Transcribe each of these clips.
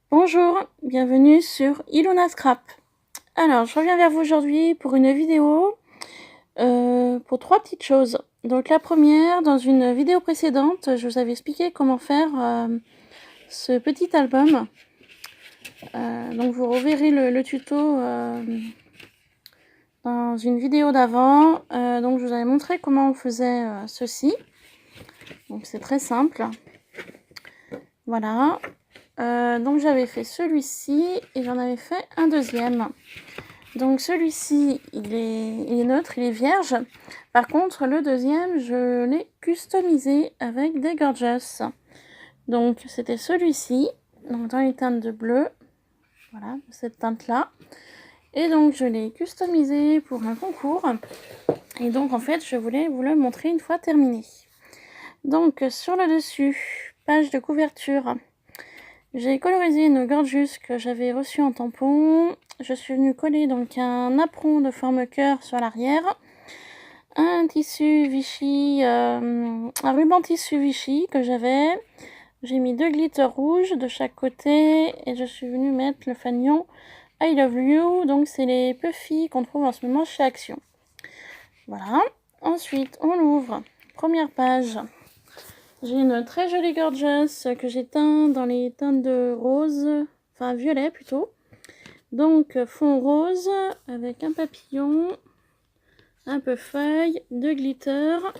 Bonjour, bienvenue sur Ilona Scrap. Alors, je reviens vers vous aujourd'hui pour une vidéo pour 3 petites choses. Donc la première, dans une vidéo précédente, je vous avais expliqué comment faire ce petit album. Donc vous reverrez le tuto dans une vidéo d'avant. Donc je vous avais montré comment on faisait ceci. Donc c'est très simple. Voilà. Donc j'avais fait celui-ci et j'en avais fait un deuxième. Donc celui-ci, il est neutre, il est vierge. Par contre, le deuxième, je l'ai customisé avec des gorgeous. Donc c'était celui-ci, donc dans les teintes de bleu. Voilà, cette teinte-là. Et donc je l'ai customisé pour un concours. Et donc en fait, je voulais vous le montrer une fois terminé. Donc sur le dessus, page de couverture, j'ai colorisé une gorgeous que j'avais reçue en tampon. Je suis venue coller donc un apron de forme cœur sur l'arrière, un tissu Vichy, un ruban tissu Vichy que j'avais. J'ai mis 2 glitters rouges de chaque côté et je suis venue mettre le fanion I Love You. Donc c'est les puffy qu'on trouve en ce moment chez Action. Voilà. Ensuite on l'ouvre. Première page. J'ai une très jolie gorgeous que j'ai teint dans les teintes de rose, enfin violet plutôt. Donc fond rose avec un papillon, un peu feuille, 2 glitters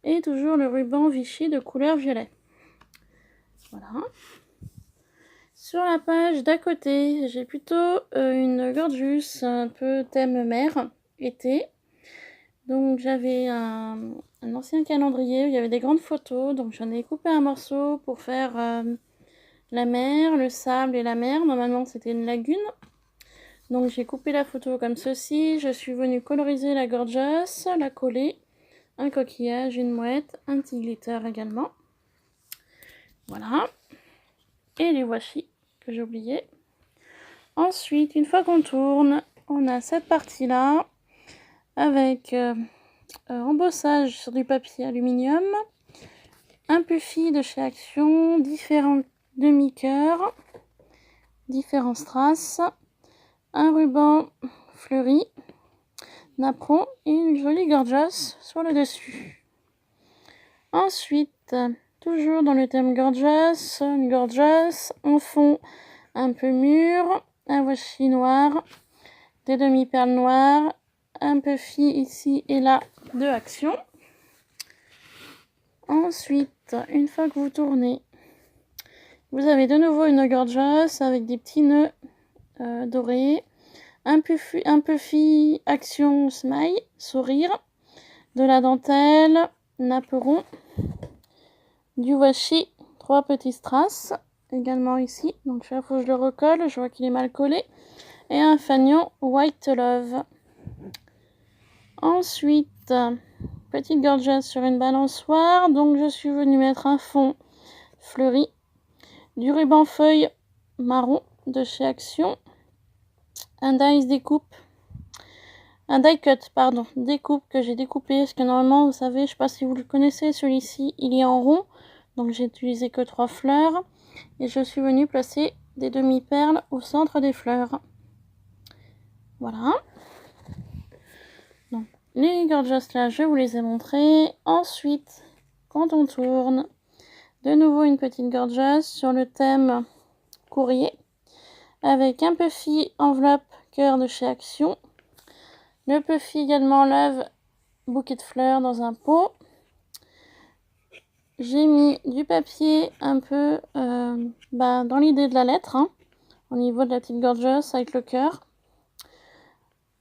et toujours le ruban Vichy de couleur violet. Voilà. Sur la page d'à côté, j'ai plutôt une gorgeous un peu thème mer, été. Donc j'avais un ancien calendrier où il y avait des grandes photos, donc j'en ai coupé un morceau pour faire la mer, le sable et la mer. Normalement c'était une lagune. Donc j'ai coupé la photo comme ceci, je suis venue coloriser la gorgeous, la coller, un coquillage, une mouette, un petit glitter également. Voilà. Et les washi que j'ai oublié. Ensuite, une fois qu'on tourne, on a cette partie-là avec embossage sur du papier aluminium, un puffy de chez Action, différents demi-cœurs, différents strass, un ruban fleuri, napperon et une jolie gorgeous sur le dessus. Ensuite, toujours dans le thème gorgeous, une gorgeous, en fond un peu mûr, un washi noir, des demi-perles noires, un puffy ici et là de Action. Ensuite, une fois que vous tournez, vous avez de nouveau une gorgeous avec des petits nœuds dorés, un puffy Action smile, sourire, de la dentelle, napperon, du washi, 3 petits strass, également ici, donc chaque fois que je le recolle, je vois qu'il est mal collé, et un fanion White Love. Ensuite, petite gorgeous sur une balançoire, donc je suis venue mettre un fond fleuri, du ruban feuille marron de chez Action, un die découpe que j'ai découpé, parce que normalement, vous savez, je ne sais pas si vous le connaissez, celui-ci, il est en rond, donc j'ai utilisé que 3 fleurs, et je suis venue placer des demi-perles au centre des fleurs. Voilà. Donc, les gorgeous là, je vous les ai montrés. Ensuite, quand on tourne, de nouveau une petite gorgeous sur le thème courrier, avec un puffy enveloppe cœur de chez Action, le puffy également love bouquet de fleurs dans un pot. J'ai mis du papier un peu dans l'idée de la lettre, hein, au niveau de la petite gorgeous avec le cœur.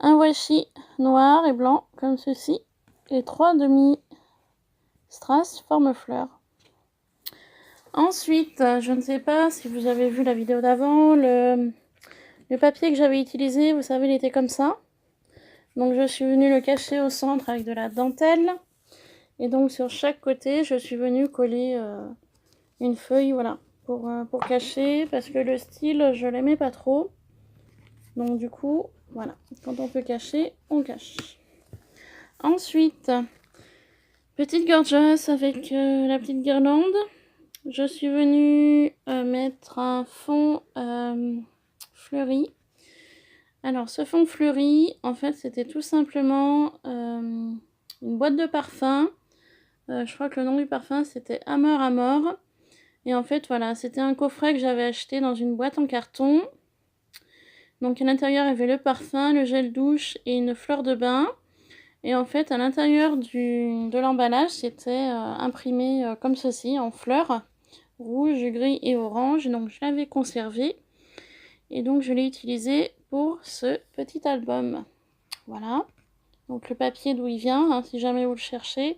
Un washi noir et blanc comme ceci et 3 demi strass forme fleur. Ensuite, je ne sais pas si vous avez vu la vidéo d'avant, le papier que j'avais utilisé, vous savez, il était comme ça. Donc je suis venue le cacher au centre avec de la dentelle. Et donc sur chaque côté, je suis venue coller une feuille, voilà, pour cacher, parce que le style, je l'aimais pas trop. Donc du coup, voilà, quand on peut cacher, on cache. Ensuite, petite gorgeous avec la petite guirlande je suis venue mettre un fond fleuri. Alors ce fond fleuri, en fait, c'était tout simplement une boîte de parfum. Je crois que le nom du parfum, c'était Amor Amor. Et en fait, voilà, c'était un coffret que j'avais acheté dans une boîte en carton. Donc à l'intérieur, il y avait le parfum, le gel douche et une fleur de bain. Et en fait, à l'intérieur de l'emballage, c'était imprimé comme ceci, en fleurs, rouge, gris et orange. Donc je l'avais conservé. Et donc je l'ai utilisé pour ce petit album. Voilà. Donc le papier d'où il vient, hein, si jamais vous le cherchez.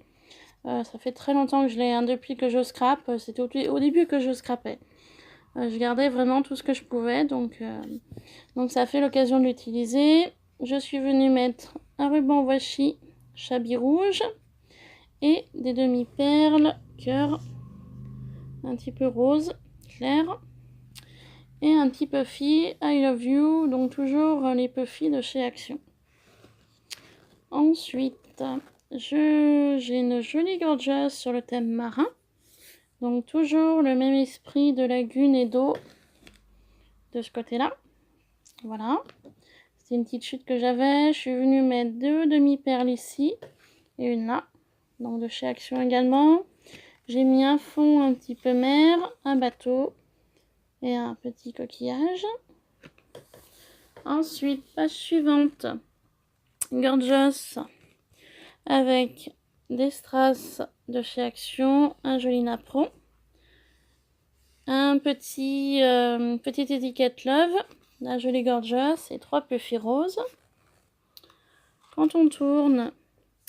Ça fait très longtemps que je l'ai, hein, depuis que je scrape. C'était au début que je scrapais. Je gardais vraiment tout ce que je pouvais. Donc ça fait l'occasion de l'utiliser. Je suis venue mettre un ruban washi Chabi rouge et des demi-perles cœur un petit peu rose clair et un petit puffy I Love You, donc toujours les puffy de chez Action. Ensuite j'ai une jolie gorgeous sur le thème marin, donc toujours le même esprit de lagune et d'eau de ce côté là. Voilà, c'est une petite chute que j'avais. Je suis venue mettre 2 demi-perles ici et une là, donc de chez Action également. J'ai mis un fond un petit peu mer, un bateau et un petit coquillage. Ensuite, page suivante, gorgeous avec des strass de chez Action, un joli napperon, un petite étiquette love, la jolie gorgeous et 3 puffy roses. Quand on tourne,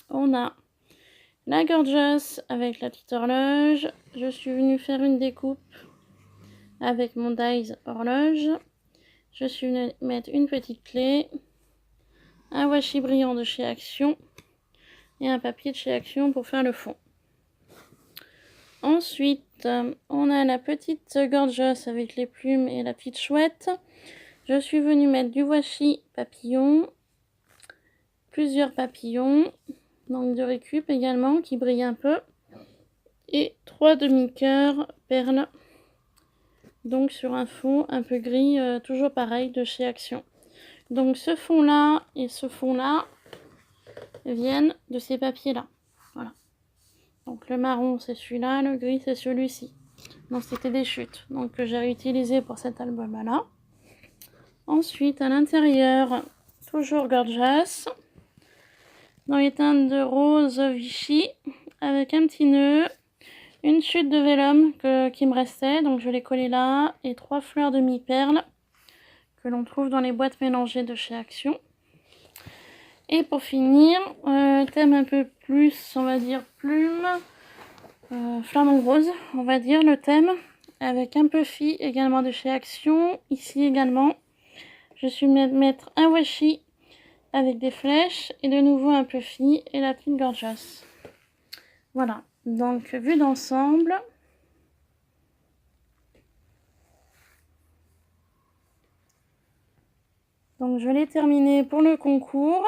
on a la gorgeous avec la petite horloge. Je suis venue faire une découpe avec mon dies horloge. Je suis venue mettre une petite clé, un washi brillant de chez Action et un papier de chez Action pour faire le fond. Ensuite, on a la petite gorgeous avec les plumes et la petite chouette. Je suis venue mettre du washi papillon, plusieurs papillons, donc de récup également qui brillent un peu, et 3 demi-cœurs perles, donc sur un fond un peu gris, toujours pareil de chez Action. Donc ce fond là et ce fond là viennent de ces papiers là. Voilà. Donc le marron c'est celui-là, le gris c'est celui-ci. Donc c'était des chutes, donc que j'ai réutilisé pour cet album là. Ensuite à l'intérieur, toujours gorgeous, dans les teintes de rose Vichy, avec un petit nœud, une chute de vélum qui me restait, donc je l'ai collé là, et 3 fleurs de mi-perles que l'on trouve dans les boîtes mélangées de chez Action. Et pour finir, thème un peu plus, on va dire, plume, flamant rose, on va dire le thème, avec un puffy également de chez Action. Ici également, je suis mettre un washi avec des flèches et de nouveau un puffy et la petite gorgeous. Voilà, donc vue d'ensemble. Donc je l'ai terminé pour le concours.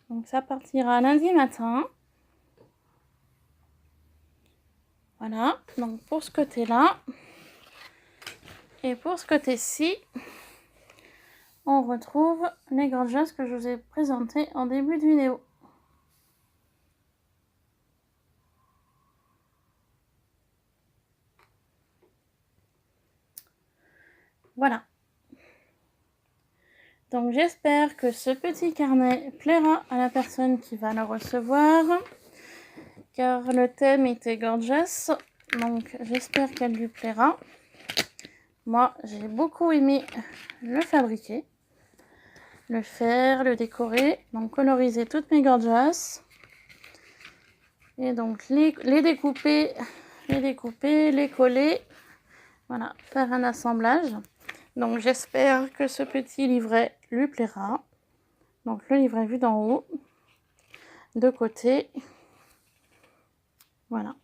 Donc ça partira lundi matin. Voilà, donc pour ce côté-là. Et pour ce côté-ci, on retrouve les gorgeous que je vous ai présentées en début de vidéo. Voilà. Donc j'espère que ce petit carnet plaira à la personne qui va le recevoir, car le thème était gorgeous, donc j'espère qu'elle lui plaira. Moi j'ai beaucoup aimé le fabriquer, le faire, le décorer, donc coloriser toutes mes gorgeous, et donc les découper, les coller, voilà, faire un assemblage. Donc j'espère que ce petit livret lui plaira. Donc le livret vu d'en haut, de côté, voilà,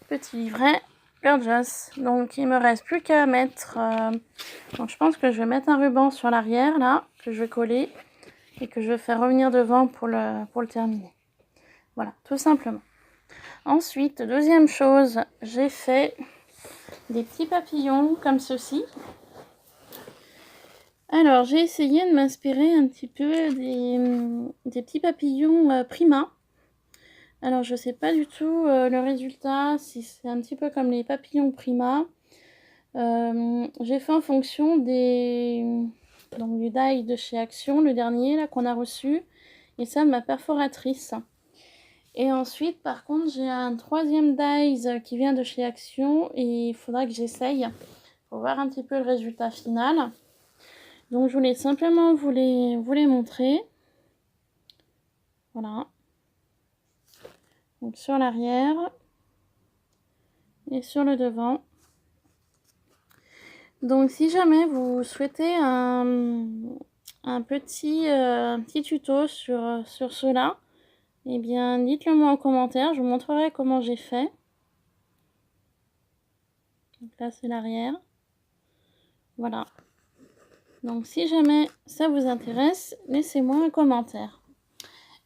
petit livret gorgeous. Donc il me reste plus qu'à mettre, donc je pense que je vais mettre un ruban sur l'arrière là, que je vais coller et que je vais faire revenir devant pour le terminer. Voilà, tout simplement. Ensuite, deuxième chose, j'ai fait des petits papillons comme ceci. Alors, j'ai essayé de m'inspirer un petit peu des petits papillons Prima. Alors, je sais pas du tout le résultat, si c'est un petit peu comme les papillons Prima. J'ai fait en fonction du die de chez Action, le dernier là qu'on a reçu, et ça de ma perforatrice. Et ensuite, par contre, j'ai un troisième die qui vient de chez Action et il faudra que j'essaye pour voir un petit peu le résultat final. Donc, je voulais simplement vous les montrer. Voilà. Donc, sur l'arrière et sur le devant. Donc, si jamais vous souhaitez un petit tuto sur cela, eh bien, dites-le moi en commentaire. Je vous montrerai comment j'ai fait. Donc là, c'est l'arrière. Voilà. Donc, si jamais ça vous intéresse, laissez-moi un commentaire.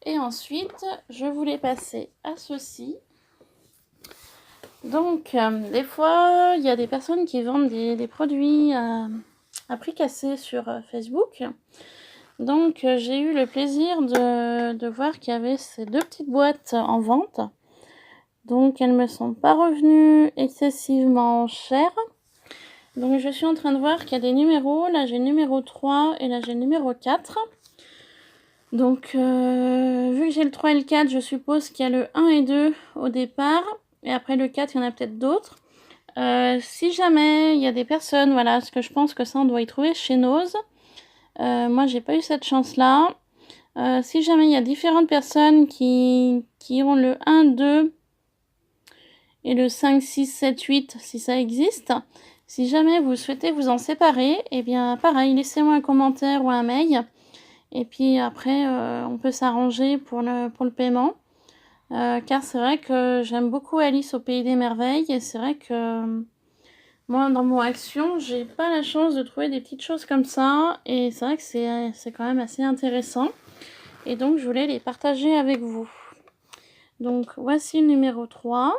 Et ensuite, je voulais passer à ceci. Donc, des fois, il y a des personnes qui vendent des produits à prix cassé sur Facebook. Donc, j'ai eu le plaisir de voir qu'il y avait ces deux petites boîtes en vente. Donc, elles ne me sont pas revenues excessivement chères. Donc, je suis en train de voir qu'il y a des numéros. Là, j'ai le numéro 3 et là, j'ai le numéro 4. Donc, vu que j'ai le 3 et le 4, je suppose qu'il y a le 1 et 2 au départ. Et après le 4, il y en a peut-être d'autres. Si jamais il y a des personnes, voilà, parce que je pense que ça, on doit y trouver chez Nose. Moi, j'ai pas eu cette chance-là. Si jamais il y a différentes personnes qui ont le 1, 2 et le 5, 6, 7, 8, si ça existe, si jamais vous souhaitez vous en séparer, eh bien, pareil, laissez-moi un commentaire ou un mail. Et puis après, on peut s'arranger pour le paiement. Car c'est vrai que j'aime beaucoup Alice au Pays des Merveilles. Et c'est vrai que moi, dans mon Action, j'ai pas la chance de trouver des petites choses comme ça. Et c'est vrai que c'est quand même assez intéressant. Et donc, je voulais les partager avec vous. Donc, voici le numéro 3.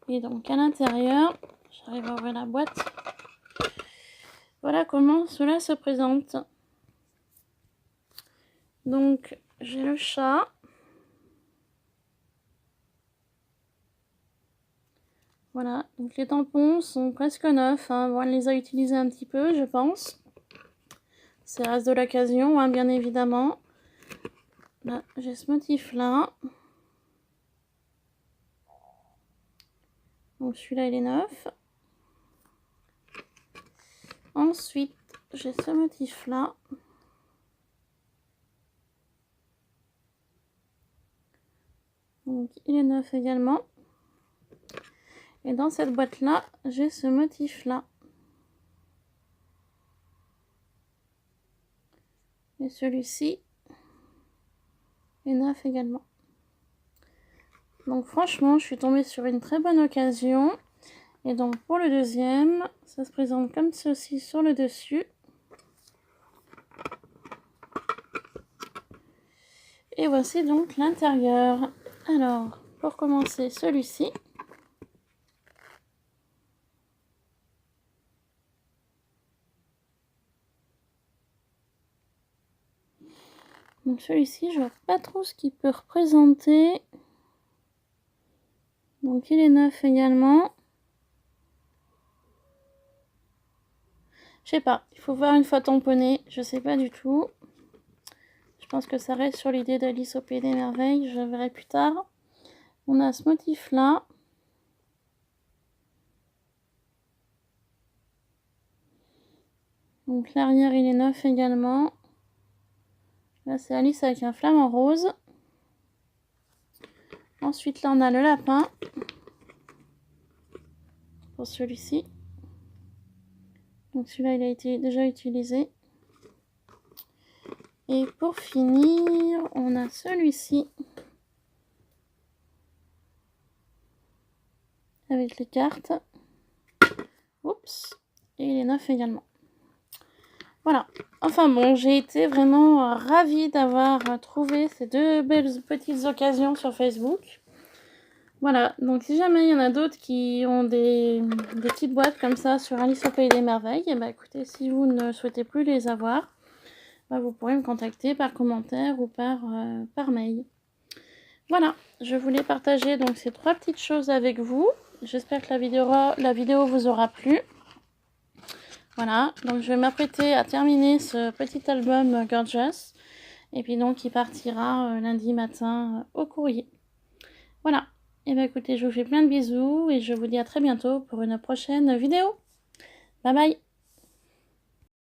Et donc, à l'intérieur, j'arrive à ouvrir la boîte. Voilà comment cela se présente. Donc, j'ai le chat. Voilà, donc les tampons sont presque neufs. Hein. Bon, elle les a utilisés un petit peu, je pense. C'est reste de l'occasion, hein, bien évidemment. Là, j'ai ce motif-là. Donc celui-là, il est neuf. Ensuite, j'ai ce motif-là. Donc il est neuf également. Et dans cette boîte-là, j'ai ce motif-là. Et celui-ci est neuf également. Donc franchement, je suis tombée sur une très bonne occasion. Et donc pour le deuxième, ça se présente comme ceci sur le dessus. Et voici donc l'intérieur. Alors, pour commencer, celui-ci. Donc celui-ci, je vois pas trop ce qu'il peut représenter. Donc il est neuf également. Je sais pas, il faut voir une fois tamponné, je sais pas du tout. Je pense que ça reste sur l'idée d'Alice au Pays des Merveilles, je verrai plus tard. On a ce motif-là. Donc l'arrière, il est neuf également. Là, c'est Alice avec un flamant rose. Ensuite, là, on a le lapin. Pour celui-ci. Donc celui-là, il a été déjà utilisé. Et pour finir, on a celui-ci. Avec les cartes. Oups. Et il est neuf également. Voilà. Enfin bon, j'ai été vraiment ravie d'avoir trouvé ces 2 belles petites occasions sur Facebook. Voilà, donc si jamais il y en a d'autres qui ont des petites boîtes comme ça sur Alice au Pays des Merveilles, et bah écoutez, si vous ne souhaitez plus les avoir, bah vous pourrez me contacter par commentaire ou par mail. Voilà, je voulais partager donc ces 3 petites choses avec vous. J'espère que la vidéo vous aura plu. Voilà, donc je vais m'apprêter à terminer ce petit album Gorgeous. Et puis donc il partira lundi matin au courrier. Voilà, et bien écoutez, je vous fais plein de bisous et je vous dis à très bientôt pour une prochaine vidéo. Bye bye!